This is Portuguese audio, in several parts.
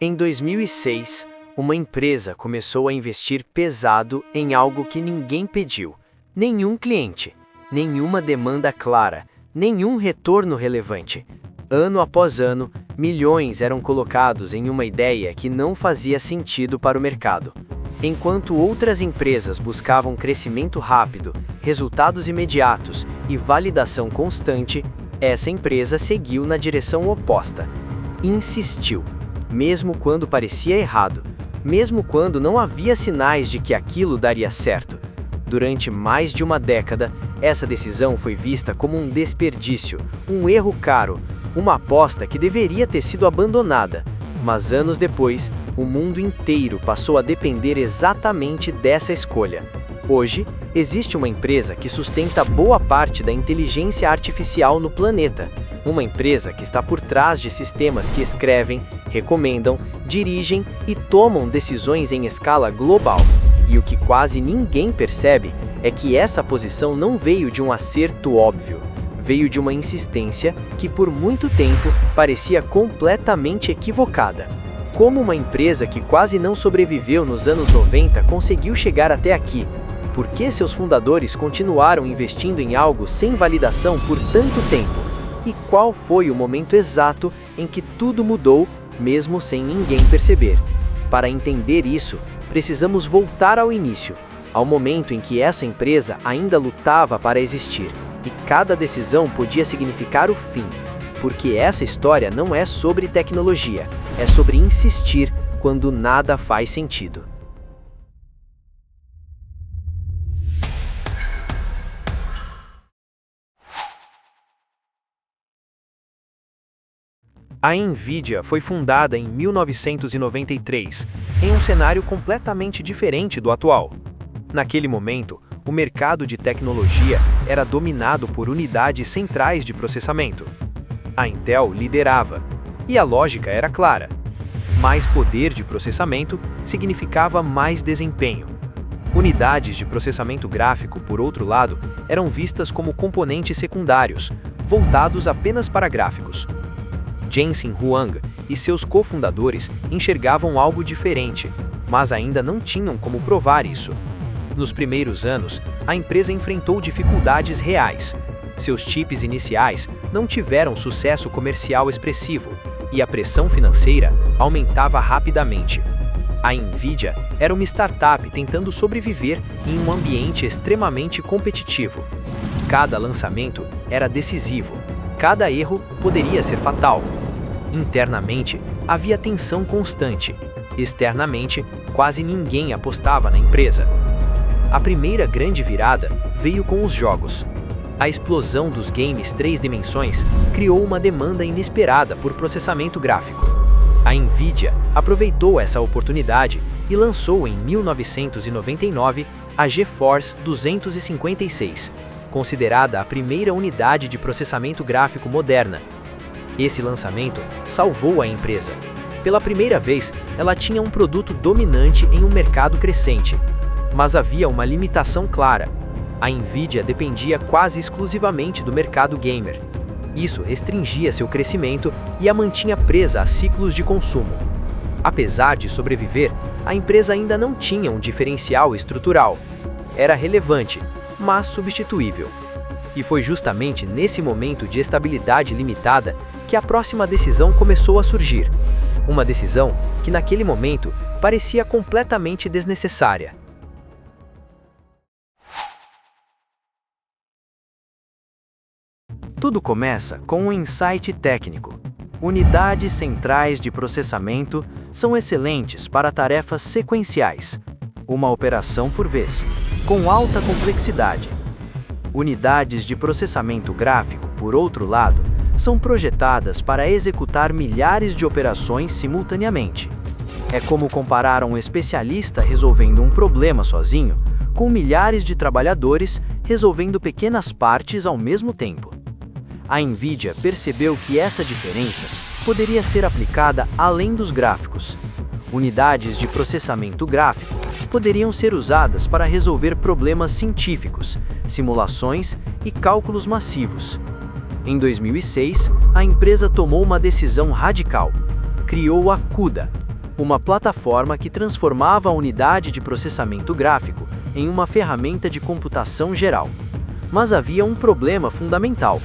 Em 2006, uma empresa começou a investir pesado em algo que ninguém pediu. Nenhum cliente, nenhuma demanda clara, nenhum retorno relevante. Ano após ano, milhões eram colocados em uma ideia que não fazia sentido para o mercado. Enquanto outras empresas buscavam crescimento rápido, resultados imediatos e validação constante, essa empresa seguiu na direção oposta. Insistiu, mesmo quando parecia errado, mesmo quando não havia sinais de que aquilo daria certo. Durante mais de uma década, essa decisão foi vista como um desperdício, um erro caro, uma aposta que deveria ter sido abandonada. Mas anos depois, o mundo inteiro passou a depender exatamente dessa escolha. Hoje, existe uma empresa que sustenta boa parte da inteligência artificial no planeta. Uma empresa que está por trás de sistemas que escrevem, recomendam, dirigem e tomam decisões em escala global. E o que quase ninguém percebe é que essa posição não veio de um acerto óbvio. Veio de uma insistência que por muito tempo parecia completamente equivocada. Como uma empresa que quase não sobreviveu nos anos 90 conseguiu chegar até aqui? Por que seus fundadores continuaram investindo em algo sem validação por tanto tempo? E qual foi o momento exato em que tudo mudou, mesmo sem ninguém perceber? Para entender isso, precisamos voltar ao início, ao momento em que essa empresa ainda lutava para existir. E cada decisão podia significar o fim, porque essa história não é sobre tecnologia, é sobre insistir quando nada faz sentido. A NVIDIA foi fundada em 1993, em um cenário completamente diferente do atual. Naquele momento, o mercado de tecnologia era dominado por unidades centrais de processamento. A Intel liderava, e a lógica era clara. Mais poder de processamento significava mais desempenho. Unidades de processamento gráfico, por outro lado, eram vistas como componentes secundários, voltados apenas para gráficos. Jensen Huang e seus cofundadores enxergavam algo diferente, mas ainda não tinham como provar isso. Nos primeiros anos, a empresa enfrentou dificuldades reais. Seus chips iniciais não tiveram sucesso comercial expressivo, e a pressão financeira aumentava rapidamente. A NVIDIA era uma startup tentando sobreviver em um ambiente extremamente competitivo. Cada lançamento era decisivo, cada erro poderia ser fatal. Internamente, havia tensão constante. Externamente, quase ninguém apostava na empresa. A primeira grande virada veio com os jogos. A explosão dos games 3 dimensões criou uma demanda inesperada por processamento gráfico. A NVIDIA aproveitou essa oportunidade e lançou em 1999 a GeForce 256, considerada a primeira unidade de processamento gráfico moderna. Esse lançamento salvou a empresa. Pela primeira vez, ela tinha um produto dominante em um mercado crescente. Mas havia uma limitação clara. A NVIDIA dependia quase exclusivamente do mercado gamer. Isso restringia seu crescimento e a mantinha presa a ciclos de consumo. Apesar de sobreviver, a empresa ainda não tinha um diferencial estrutural. Era relevante, mas substituível. E foi justamente nesse momento de estabilidade limitada que a próxima decisão começou a surgir. Uma decisão que naquele momento parecia completamente desnecessária. Tudo começa com um insight técnico. Unidades centrais de processamento são excelentes para tarefas sequenciais, uma operação por vez, com alta complexidade. Unidades de processamento gráfico, por outro lado, são projetadas para executar milhares de operações simultaneamente. É como comparar um especialista resolvendo um problema sozinho com milhares de trabalhadores resolvendo pequenas partes ao mesmo tempo. A NVIDIA percebeu que essa diferença poderia ser aplicada além dos gráficos. Unidades de processamento gráfico poderiam ser usadas para resolver problemas científicos, simulações e cálculos massivos. Em 2006, a empresa tomou uma decisão radical. Criou a CUDA, uma plataforma que transformava a unidade de processamento gráfico em uma ferramenta de computação geral. Mas havia um problema fundamental.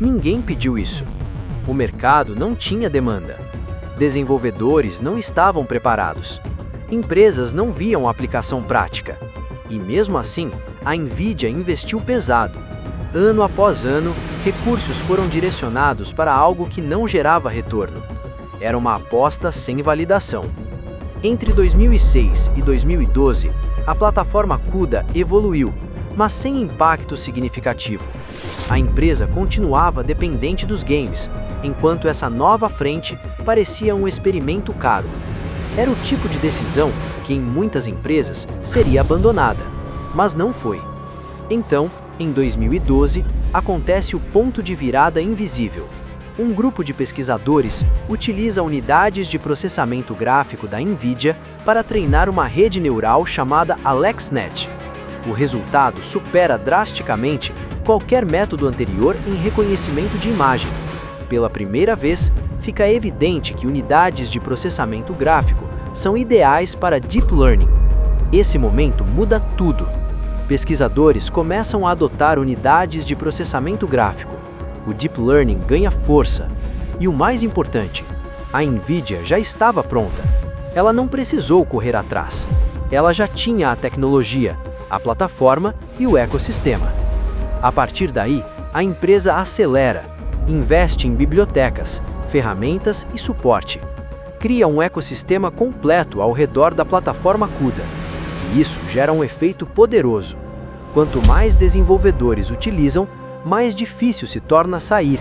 Ninguém pediu isso. O mercado não tinha demanda. Desenvolvedores não estavam preparados. Empresas não viam aplicação prática. E mesmo assim, a Nvidia investiu pesado. Ano após ano, recursos foram direcionados para algo que não gerava retorno. Era uma aposta sem validação. Entre 2006 e 2012, a plataforma CUDA evoluiu, mas sem impacto significativo. A empresa continuava dependente dos games, enquanto essa nova frente parecia um experimento caro. Era o tipo de decisão que em muitas empresas seria abandonada, mas não foi. Então, em 2012, acontece o ponto de virada invisível. Um grupo de pesquisadores utiliza unidades de processamento gráfico da Nvidia para treinar uma rede neural chamada AlexNet. O resultado supera drasticamente qualquer método anterior em reconhecimento de imagem. Pela primeira vez, fica evidente que unidades de processamento gráfico são ideais para Deep Learning. Esse momento muda tudo. Pesquisadores começam a adotar unidades de processamento gráfico. O Deep Learning ganha força. E o mais importante, a Nvidia já estava pronta. Ela não precisou correr atrás. Ela já tinha a tecnologia, a plataforma e o ecossistema. A partir daí, a empresa acelera, investe em bibliotecas, ferramentas e suporte. Cria um ecossistema completo ao redor da plataforma CUDA. E isso gera um efeito poderoso. Quanto mais desenvolvedores utilizam, mais difícil se torna sair.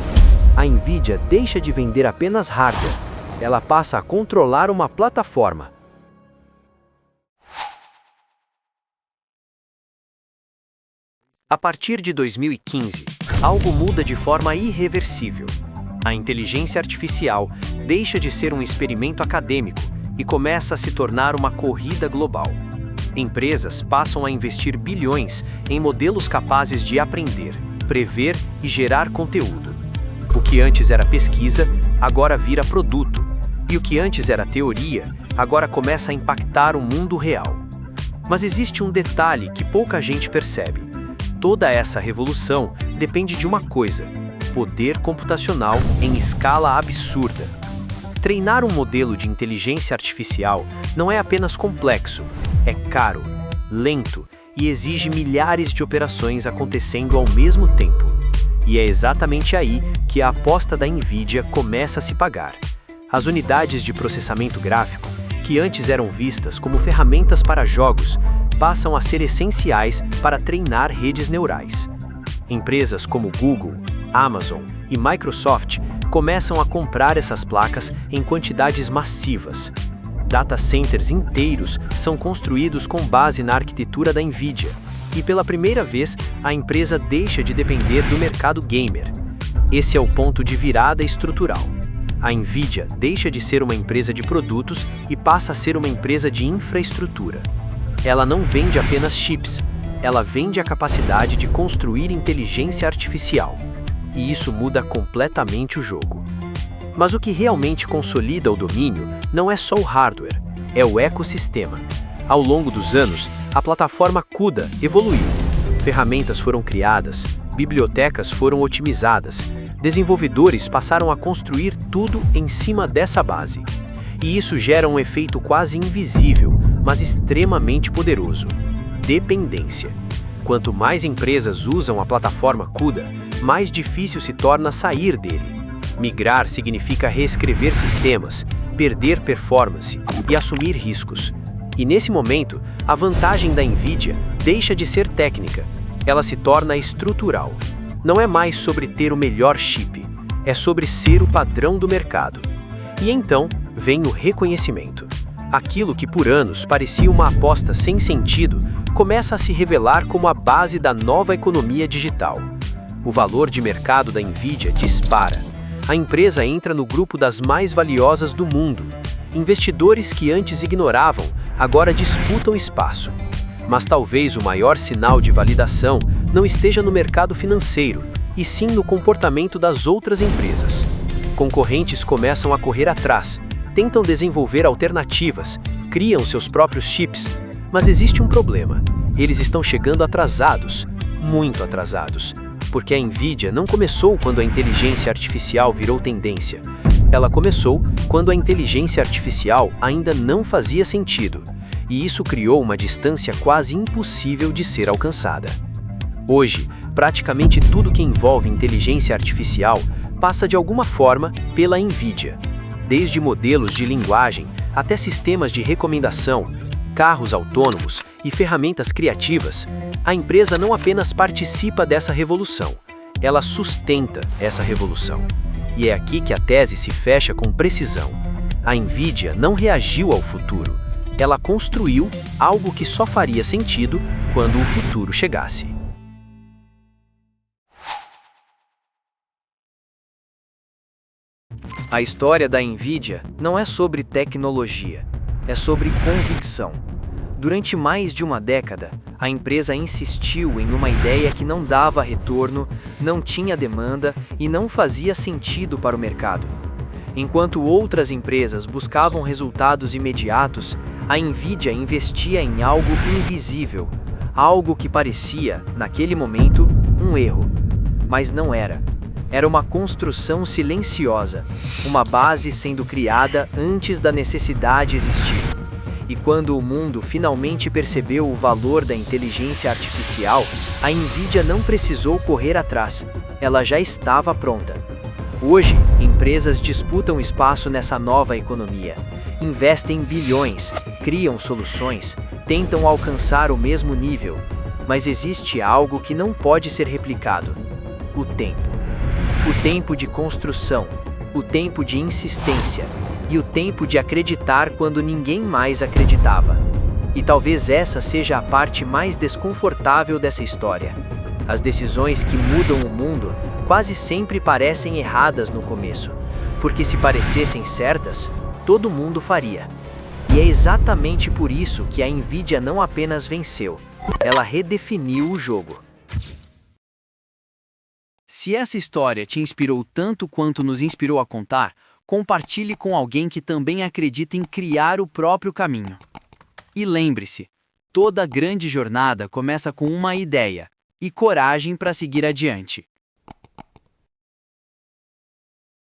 A Nvidia deixa de vender apenas hardware. Ela passa a controlar uma plataforma. A partir de 2015, algo muda de forma irreversível. A inteligência artificial deixa de ser um experimento acadêmico e começa a se tornar uma corrida global. Empresas passam a investir bilhões em modelos capazes de aprender, prever e gerar conteúdo. O que antes era pesquisa, agora vira produto. E o que antes era teoria, agora começa a impactar o mundo real. Mas existe um detalhe que pouca gente percebe. Toda essa revolução depende de uma coisa: poder computacional em escala absurda. Treinar um modelo de inteligência artificial não é apenas complexo, é caro, lento e exige milhares de operações acontecendo ao mesmo tempo. E é exatamente aí que a aposta da Nvidia começa a se pagar. As unidades de processamento gráfico, que antes eram vistas como ferramentas para jogos, passam a ser essenciais para treinar redes neurais. Empresas como Google, Amazon e Microsoft começam a comprar essas placas em quantidades massivas. Data centers inteiros são construídos com base na arquitetura da Nvidia, e pela primeira vez a empresa deixa de depender do mercado gamer. Esse é o ponto de virada estrutural. A Nvidia deixa de ser uma empresa de produtos e passa a ser uma empresa de infraestrutura. Ela não vende apenas chips, ela vende a capacidade de construir inteligência artificial. E isso muda completamente o jogo. Mas o que realmente consolida o domínio não é só o hardware, é o ecossistema. Ao longo dos anos, a plataforma CUDA evoluiu. Ferramentas foram criadas, bibliotecas foram otimizadas, desenvolvedores passaram a construir tudo em cima dessa base. E isso gera um efeito quase invisível, mas extremamente poderoso: dependência. Quanto mais empresas usam a plataforma CUDA, mais difícil se torna sair dele. Migrar significa reescrever sistemas, perder performance e assumir riscos. E nesse momento, a vantagem da Nvidia deixa de ser técnica, ela se torna estrutural. Não é mais sobre ter o melhor chip, é sobre ser o padrão do mercado. E então vem o reconhecimento. Aquilo que por anos parecia uma aposta sem sentido começa a se revelar como a base da nova economia digital. O valor de mercado da Nvidia dispara. A empresa entra no grupo das mais valiosas do mundo. Investidores que antes ignoravam, agora disputam espaço. Mas talvez o maior sinal de validação não esteja no mercado financeiro, e sim no comportamento das outras empresas. Concorrentes começam a correr atrás, tentam desenvolver alternativas, criam seus próprios chips, mas existe um problema. Eles estão chegando atrasados, muito atrasados, porque a Nvidia não começou quando a inteligência artificial virou tendência. Ela começou quando a inteligência artificial ainda não fazia sentido, e isso criou uma distância quase impossível de ser alcançada. Hoje, praticamente tudo que envolve inteligência artificial passa de alguma forma pela Nvidia. Desde modelos de linguagem até sistemas de recomendação, carros autônomos e ferramentas criativas, a empresa não apenas participa dessa revolução, ela sustenta essa revolução. E é aqui que a tese se fecha com precisão. A Nvidia não reagiu ao futuro, ela construiu algo que só faria sentido quando o futuro chegasse. A história da Nvidia não é sobre tecnologia, é sobre convicção. Durante mais de uma década, a empresa insistiu em uma ideia que não dava retorno, não tinha demanda e não fazia sentido para o mercado. Enquanto outras empresas buscavam resultados imediatos, a Nvidia investia em algo invisível, algo que parecia, naquele momento, um erro. Mas não era. Era uma construção silenciosa, uma base sendo criada antes da necessidade existir. E quando o mundo finalmente percebeu o valor da inteligência artificial, a Nvidia não precisou correr atrás, ela já estava pronta. Hoje, empresas disputam espaço nessa nova economia, investem bilhões, criam soluções, tentam alcançar o mesmo nível, mas existe algo que não pode ser replicado: o tempo. O tempo de construção, o tempo de insistência e o tempo de acreditar quando ninguém mais acreditava. E talvez essa seja a parte mais desconfortável dessa história. As decisões que mudam o mundo quase sempre parecem erradas no começo, porque se parecessem certas, todo mundo faria. E é exatamente por isso que a Nvidia não apenas venceu, ela redefiniu o jogo. Se essa história te inspirou tanto quanto nos inspirou a contar, compartilhe com alguém que também acredita em criar o próprio caminho. E lembre-se, toda grande jornada começa com uma ideia e coragem para seguir adiante.